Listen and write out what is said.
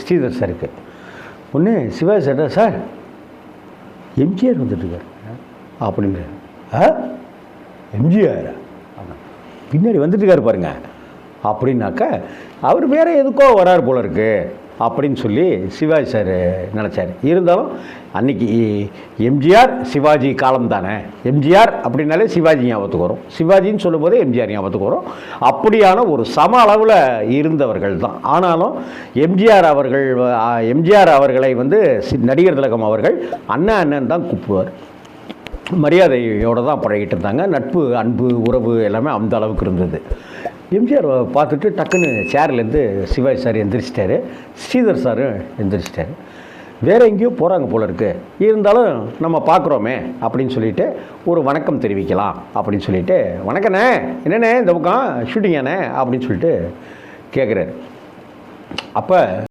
ஸ்ரீதர் சாருக்கு. ஒன்று Sivaji sir, sir MGR வந்துட்டுருக்கார் அப்படிங்கிற. எம்ஜிஆர் பின்னாடி வந்துட்டுருக்காரு பாருங்க அப்படின்னாக்க அவர் வேறு எதுக்கோ வராரு போல இருக்கு அப்படின்னு சொல்லி சிவாஜி சார் நினச்சார். இருந்தாலும் அன்றைக்கி எம்ஜிஆர் சிவாஜி காலம் தானே, எம்ஜிஆர் அப்படின்னாலே சிவாஜி ஞாபகத்துக்கு வரும், சிவாஜின்னு சொல்லும்போதே எம்ஜிஆர் ஞாபகத்துக்கு வரும். அப்படியான ஒரு சம அளவில் இருந்தவர்கள் தான். ஆனாலும் எம்ஜிஆர் அவர்களை வந்து நடிகர் திலகம் அவர்கள் அண்ணன் தான் கூப்பிடுவார். மரியாதையோடு தான் பழகிட்டு இருந்தாங்க. நட்பு, அன்பு, உறவு எல்லாமே அந்த அளவுக்கு இருந்தது. எம்ஜிஆர் பார்த்துட்டு டக்குன்னு சேர்லேருந்து சிவாஜி சார் எந்திரிச்சிட்டாரு, ஸ்ரீதர் சாரும் எந்திரிச்சிட்டாரு. வேறு எங்கேயோ போகிறாங்க போல இருக்குது, இருந்தாலும் நம்ம பார்க்குறோமே அப்படின்னு சொல்லிட்டு ஒரு வணக்கம் தெரிவிக்கலாம் அப்படின்னு சொல்லிட்டு, வணக்கண்ணே, என்னண்ணே இந்த பக்கம் ஷூட்டிங்காண்ணே அப்படின்னு சொல்லிட்டு கேட்குறாரு. அப்போ